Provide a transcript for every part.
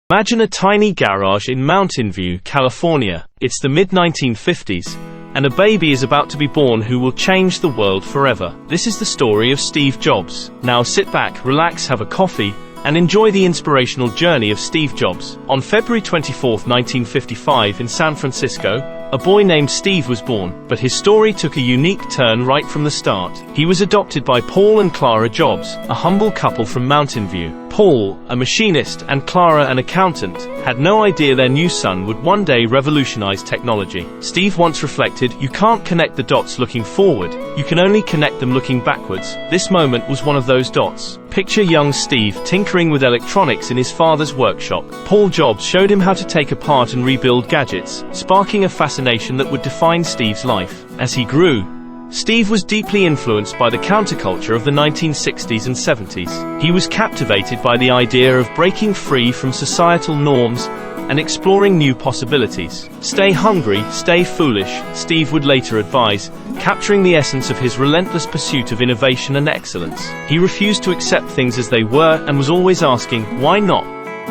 Imagine a tiny garage in Mountain View, California. It's the mid-1950s, and a baby is about to be born who will change the world forever. This is the story of Steve Jobs. Now sit back, relax, have a coffee, and enjoy the inspirational journey of Steve Jobs. On February 24, 1955, in San Francisco, a boy named Steve was born, but his story took a unique turn right from the start. He was adopted by Paul and Clara Jobs, a humble couple from Mountain View. Paul, a machinist, and Clara, an accountant, had no idea their new son would one day revolutionize technology. Steve once reflected, "You can't connect the dots looking forward, you can only connect them looking backwards." This moment was one of those dots. Picture young Steve tinkering with electronics in his father's workshop. Paul Jobs showed him how to take apart and rebuild gadgets, sparking a fascination that would define Steve's life. As he grew, Steve was deeply influenced by the counterculture of the 1960s and 70s. He was captivated by the idea of breaking free from societal norms and exploring new possibilities. "Stay hungry, stay foolish," Steve would later advise, capturing the essence of his relentless pursuit of innovation and excellence. He refused to accept things as they were and was always asking, "Why not?"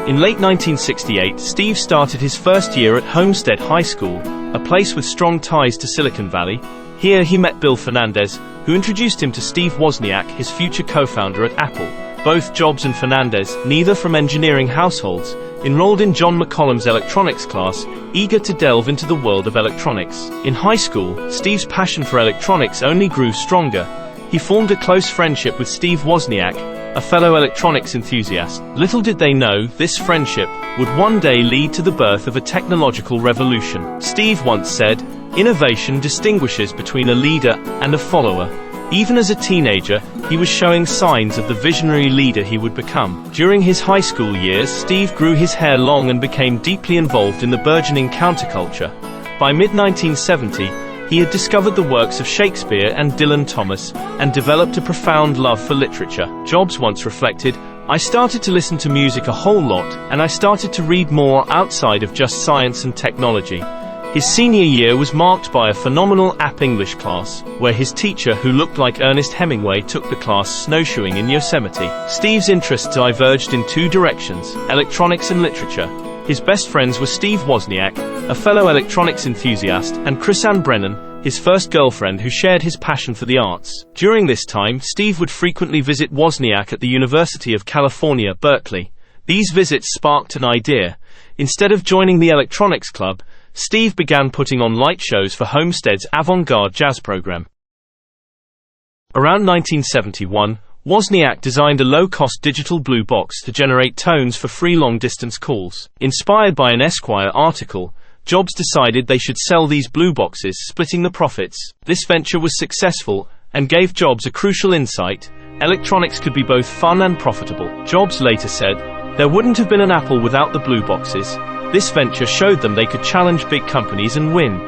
In late 1968, Steve started his first year at Homestead High School, a place with strong ties to Silicon Valley. Here he met Bill Fernandez, who introduced him to Steve Wozniak, his future co-founder at Apple. Both Jobs and Fernandez, neither from engineering households, enrolled in John McCollum's electronics class, eager to delve into the world of electronics. In high school, Steve's passion for electronics only grew stronger. He formed a close friendship with Steve Wozniak, a fellow electronics enthusiast. Little did they know, this friendship would one day lead to the birth of a technological revolution. Steve once said, "Innovation distinguishes between a leader and a follower." Even as a teenager, he was showing signs of the visionary leader he would become. During his high school years, Steve grew his hair long and became deeply involved in the burgeoning counterculture. By mid-1970, he had discovered the works of Shakespeare and Dylan Thomas, and developed a profound love for literature. Jobs once reflected, "I started to listen to music a whole lot, and I started to read more outside of just science and technology." His senior year was marked by a phenomenal app English class, where his teacher, who looked like Ernest Hemingway, took the class snowshoeing in Yosemite. Steve's interests diverged in two directions: electronics and literature. His best friends were Steve Wozniak, a fellow electronics enthusiast, and Chrisanne Brennan, his first girlfriend, who shared his passion for the arts. During this time, Steve would frequently visit Wozniak at the University of California, Berkeley. These visits sparked an idea. Instead of joining the electronics club, Steve began putting on light shows for Homestead's avant-garde jazz program. Around 1971, Wozniak designed a low-cost digital blue box to generate tones for free long-distance calls. Inspired by an Esquire article, Jobs decided they should sell these blue boxes, splitting the profits. This venture was successful and gave Jobs a crucial insight: electronics could be both fun and profitable. Jobs later said, "There wouldn't have been an Apple without the blue boxes. This venture showed them they could challenge big companies and win."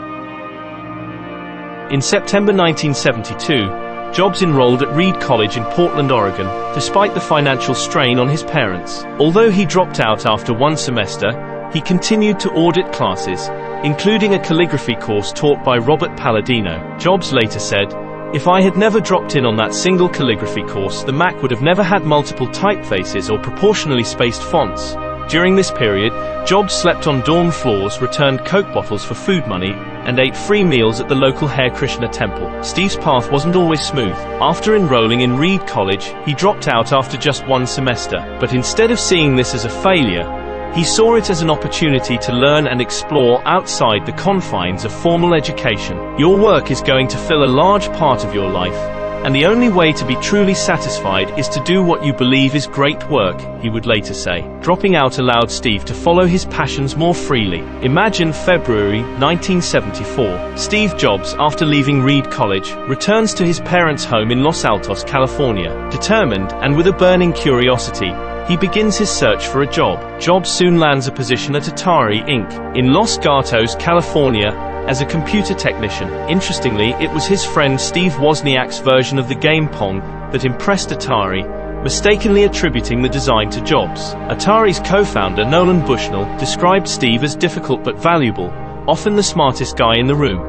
In September 1972, Jobs enrolled at Reed College in Portland, Oregon, despite the financial strain on his parents. Although he dropped out after one semester, he continued to audit classes, including a calligraphy course taught by Robert Palladino. Jobs later said, "If I had never dropped in on that single calligraphy course, the Mac would have never had multiple typefaces or proportionally spaced fonts." During this period, Jobs slept on dorm floors, returned Coke bottles for food money, and ate free meals at the local Hare Krishna temple. Steve's path wasn't always smooth. After enrolling in Reed College, he dropped out after just one semester. But instead of seeing this as a failure, he saw it as an opportunity to learn and explore outside the confines of formal education. "Your work is going to fill a large part of your life, and the only way to be truly satisfied is to do what you believe is great work," he would later say. Dropping out allowed Steve to follow his passions more freely. Imagine February 1974. Steve Jobs, after leaving Reed College, returns to his parents' home in Los Altos, California. Determined, and with a burning curiosity, he begins his search for a job. Jobs soon lands a position at Atari Inc. in Los Gatos, California, as a computer technician. Interestingly, it was his friend Steve Wozniak's version of the game Pong that impressed Atari, mistakenly attributing the design to Jobs. Atari's co-founder Nolan Bushnell described Steve as difficult but valuable, often the smartest guy in the room.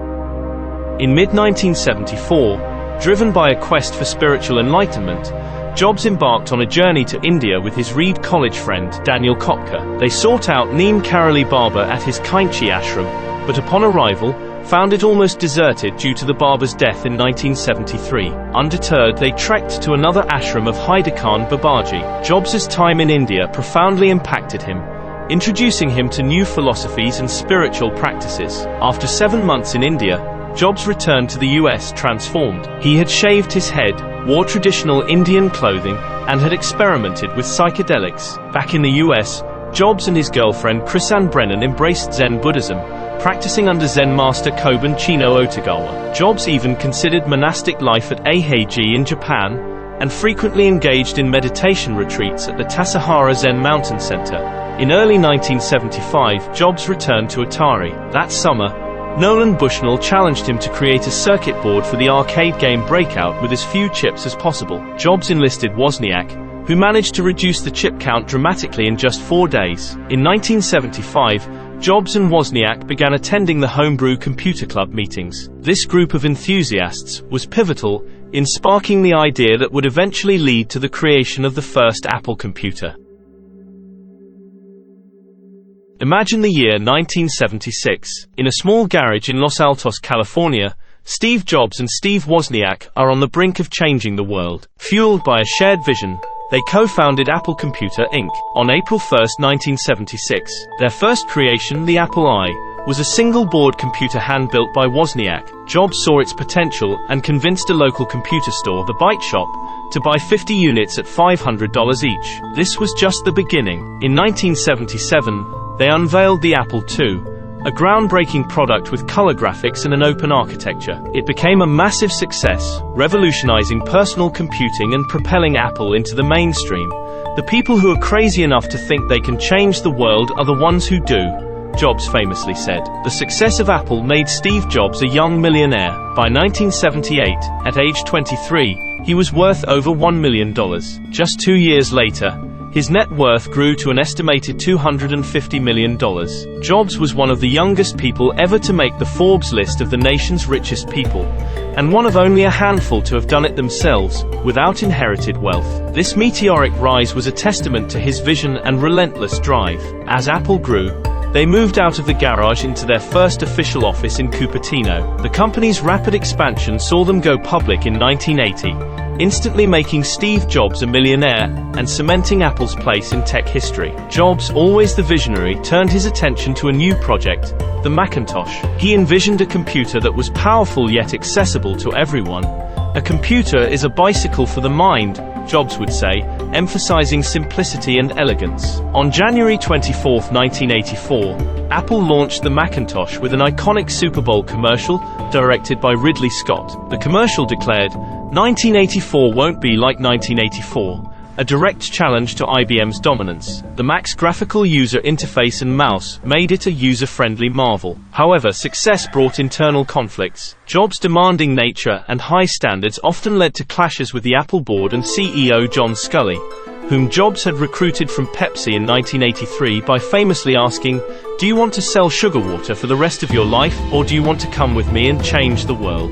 In mid-1974, driven by a quest for spiritual enlightenment, Jobs embarked on a journey to India with his Reed College friend, Daniel Kopka. They sought out Neem Karoli Baba at his Kainchi ashram, but upon arrival, found it almost deserted due to the Baba's death in 1973. Undeterred, they trekked to another ashram of Haidar Babaji. Jobs' time in India profoundly impacted him, introducing him to new philosophies and spiritual practices. After 7 months in India, Jobs returned to the US transformed. He had shaved his head, wore traditional Indian clothing, and had experimented with psychedelics. Back in the US, Jobs and his girlfriend Chrisanne Brennan embraced Zen Buddhism, practicing under Zen master Koben Chino Otagawa. Jobs even considered monastic life at Eiheiji in Japan, and frequently engaged in meditation retreats at the Tassajara Zen Mountain Center. In early 1975, Jobs returned to Atari. That summer, Nolan Bushnell challenged him to create a circuit board for the arcade game Breakout with as few chips as possible. Jobs enlisted Wozniak, who managed to reduce the chip count dramatically in just 4 days. In 1975, Jobs and Wozniak began attending the Homebrew Computer Club meetings. This group of enthusiasts was pivotal in sparking the idea that would eventually lead to the creation of the first Apple computer. Imagine the year 1976. In a small garage in Los Altos, California, Steve Jobs and Steve Wozniak are on the brink of changing the world. Fueled by a shared vision, they co-founded Apple Computer Inc. On April 1, 1976. Their first creation, the Apple I, was a single-board computer hand-built by Wozniak. Jobs saw its potential and convinced a local computer store, the Byte Shop, to buy 50 units at $500 each. This was just the beginning. In 1977, they unveiled the Apple II, a groundbreaking product with color graphics and an open architecture. It became a massive success, revolutionizing personal computing and propelling Apple into the mainstream. The people who are crazy enough to think they can change the world are the ones who do, Jobs famously said. The success of Apple made Steve Jobs a young millionaire. By 1978, at age 23, he was worth over $1 million. Just 2 years later, his net worth grew to an estimated $250 million. Jobs was one of the youngest people ever to make the Forbes list of the nation's richest people, and one of only a handful to have done it themselves, without inherited wealth. This meteoric rise was a testament to his vision and relentless drive. As Apple grew, they moved out of the garage into their first official office in Cupertino. The company's rapid expansion saw them go public in 1980, instantly making Steve Jobs a millionaire and cementing Apple's place in tech history. Jobs, always the visionary, turned his attention to a new project, the Macintosh. He envisioned a computer that was powerful yet accessible to everyone. A computer is a bicycle for the mind, Jobs would say, emphasizing simplicity and elegance. On January 24, 1984, Apple launched the Macintosh with an iconic Super Bowl commercial, directed by Ridley Scott. The commercial declared, "1984 won't be like 1984," a direct challenge to IBM's dominance. The Mac's graphical user interface and mouse made it a user-friendly marvel. However, success brought internal conflicts. Jobs' demanding nature and high standards often led to clashes with the Apple board and CEO John Sculley, whom Jobs had recruited from Pepsi in 1983 by famously asking, "Do you want to sell sugar water for the rest of your life, or do you want to come with me and change the world?"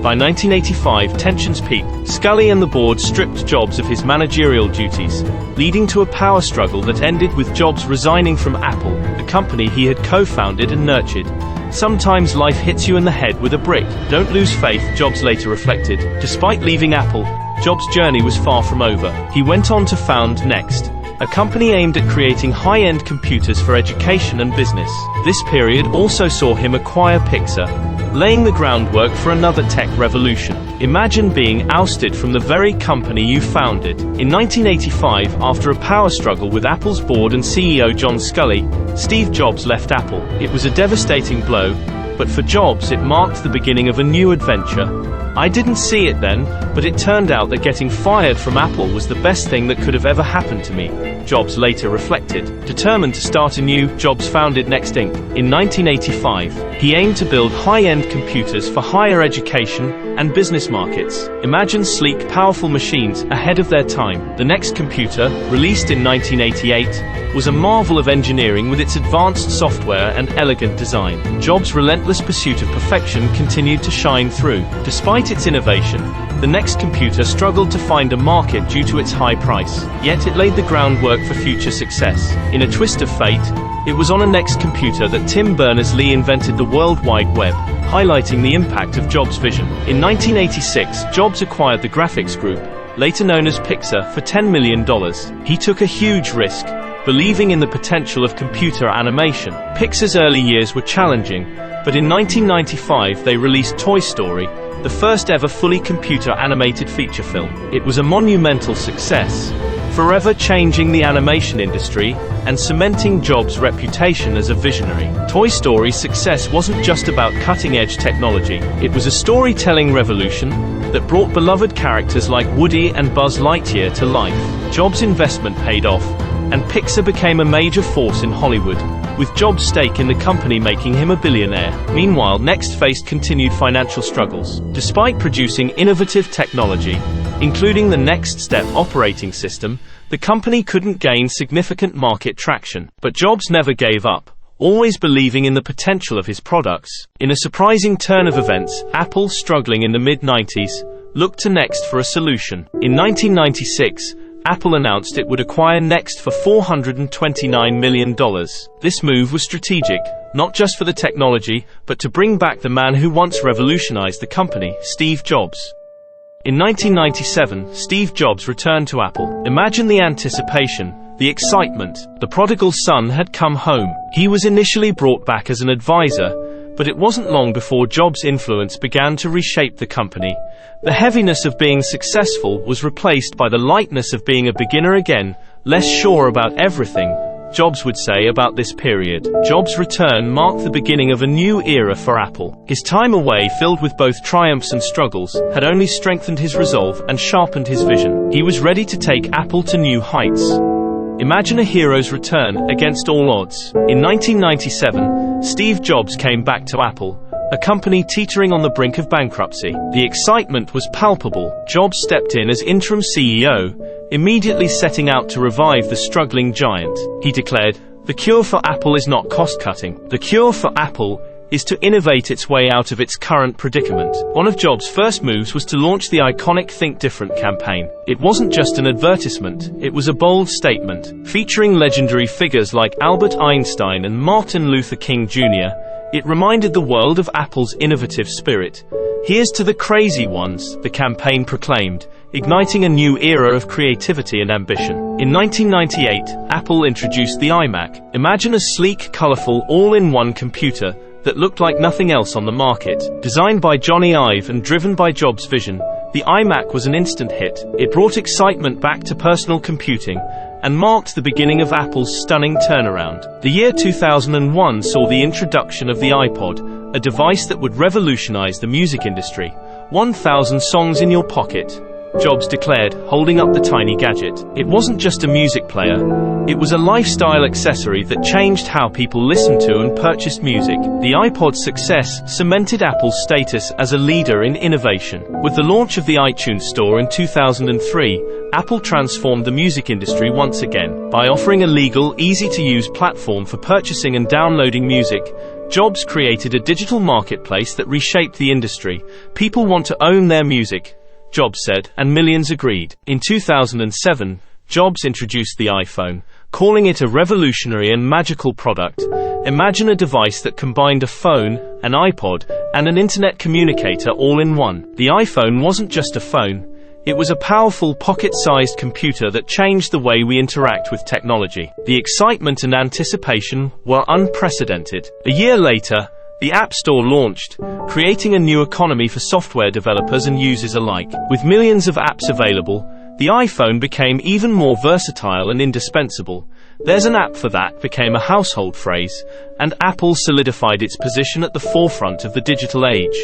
By 1985, tensions peaked. Scully and the board stripped Jobs of his managerial duties, leading to a power struggle that ended with Jobs resigning from Apple, the company he had co-founded and nurtured. "Sometimes life hits you in the head with a brick. Don't lose faith," Jobs later reflected. Despite leaving Apple, Jobs' journey was far from over. He went on to found Next, a company aimed at creating high-end computers for education and business. This period also saw him acquire Pixar, laying the groundwork for another tech revolution. Imagine being ousted from the very company you founded. In 1985, after a power struggle with Apple's board and CEO John Sculley, Steve Jobs left Apple. It was a devastating blow, but for Jobs it marked the beginning of a new adventure. "I didn't see it then, but it turned out that getting fired from Apple was the best thing that could have ever happened to me," Jobs later reflected. Determined to start anew, Jobs founded Next Inc. In 1985, he aimed to build high-end computers for higher education and business markets. Imagine sleek, powerful machines ahead of their time. The Next computer, released in 1988, was a marvel of engineering with its advanced software and elegant design. Jobs' relentless pursuit of perfection continued to shine through. Despite its innovation, The next computer struggled to find a market due to its high price, yet it laid the groundwork for future success. In a twist of fate, it was on a next computer that Tim Berners-Lee invented the World Wide Web, highlighting the impact of Jobs' vision. In 1986, Jobs acquired the graphics group, later known as Pixar, for $10 million. He took a huge risk, believing in the potential of computer animation. Pixar's early years were challenging, but in 1995 they released Toy Story, the first ever fully computer-animated feature film. It was a monumental success, forever changing the animation industry and cementing Jobs' reputation as a visionary. Toy Story's success wasn't just about cutting-edge technology. It was a storytelling revolution that brought beloved characters like Woody and Buzz Lightyear to life. Jobs' investment paid off, and Pixar became a major force in Hollywood, with Jobs' stake in the company making him a billionaire. Meanwhile, Next faced continued financial struggles. Despite producing innovative technology, including the Next Step operating system, the company couldn't gain significant market traction. But Jobs never gave up, always believing in the potential of his products. In a surprising turn of events, Apple, struggling in the mid-90s, looked to Next for a solution. In 1996, Apple announced it would acquire Next for $429 million. This move was strategic, not just for the technology, but to bring back the man who once revolutionized the company, Steve Jobs. In 1997, Steve Jobs returned to Apple. Imagine the anticipation, the excitement. The prodigal son had come home. He was initially brought back as an advisor, but it wasn't long before Jobs' influence began to reshape the company. The heaviness of being successful was replaced by the lightness of being a beginner again, less sure about everything, Jobs would say about this period. Jobs' return marked the beginning of a new era for Apple. His time away, filled with both triumphs and struggles, had only strengthened his resolve and sharpened his vision. He was ready to take Apple to new heights. Imagine a hero's return, against all odds. In 1997, Steve Jobs came back to Apple, a company teetering on the brink of bankruptcy. The excitement was palpable. Jobs stepped in as interim CEO, immediately setting out to revive the struggling giant. He declared, "The cure for Apple is not cost-cutting. The cure for Apple is to innovate its way out of its current predicament." One of Jobs' first moves was to launch the iconic Think Different campaign. It wasn't just an advertisement, it was a bold statement. Featuring legendary figures like Albert Einstein and Martin Luther King Jr., it reminded the world of Apple's innovative spirit. "Here's to the crazy ones," the campaign proclaimed, igniting a new era of creativity and ambition. In 1998, Apple introduced the iMac. Imagine a sleek, colorful, all-in-one computer that looked like nothing else on the market. Designed by Johnny Ive and driven by Jobs' vision, the iMac was an instant hit. It brought excitement back to personal computing and marked the beginning of Apple's stunning turnaround. The year 2001 saw the introduction of the iPod, a device that would revolutionize the music industry. 1,000 songs in your pocket, Jobs declared, holding up the tiny gadget. It wasn't just a music player, it was a lifestyle accessory that changed how people listened to and purchased music. The iPod's success cemented Apple's status as a leader in innovation. With the launch of the iTunes Store in 2003, Apple transformed the music industry once again. By offering a legal, easy-to-use platform for purchasing and downloading music, Jobs created a digital marketplace that reshaped the industry. "People want to own their music," Jobs said, and millions agreed. In 2007, Jobs introduced the iPhone, calling it a revolutionary and magical product. Imagine a device that combined a phone, an iPod, and an internet communicator all in one. The iPhone wasn't just a phone. It was a powerful, pocket-sized computer that changed the way we interact with technology. The excitement and anticipation were unprecedented. A year later, the App Store launched, creating a new economy for software developers and users alike. With millions of apps available, the iPhone became even more versatile and indispensable. "There's an app for that" became a household phrase, and Apple solidified its position at the forefront of the digital age.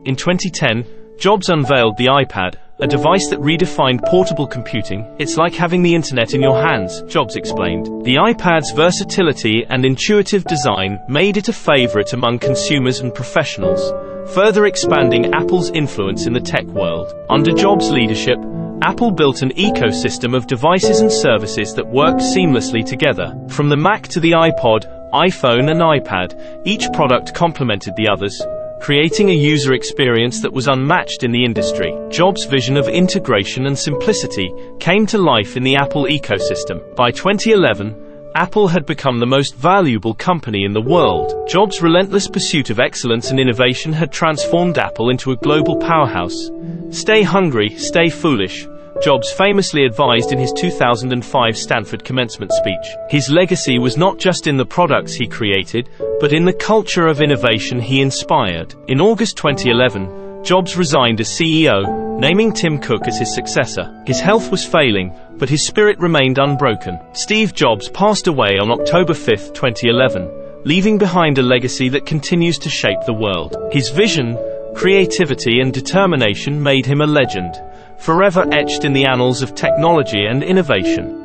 In 2010, Jobs unveiled the iPad, a device that redefined portable computing. "It's like having the internet in your hands," Jobs explained. The iPad's versatility and intuitive design made it a favorite among consumers and professionals, further expanding Apple's influence in the tech world. Under Jobs' leadership, Apple built an ecosystem of devices and services that worked seamlessly together. From the Mac to the iPod, iPhone and iPad, each product complemented the others, creating a user experience that was unmatched in the industry. Jobs' vision of integration and simplicity came to life in the Apple ecosystem. By 2011, Apple had become the most valuable company in the world. Jobs' relentless pursuit of excellence and innovation had transformed Apple into a global powerhouse. "Stay hungry, stay foolish," Jobs famously advised in his 2005 Stanford commencement speech. His legacy was not just in the products he created, but in the culture of innovation he inspired. In August 2011, Jobs resigned as CEO, naming Tim Cook as his successor. His health was failing, but his spirit remained unbroken. Steve Jobs passed away on October 5, 2011, leaving behind a legacy that continues to shape the world. His vision, creativity, and determination made him a legend, forever etched in the annals of technology and innovation.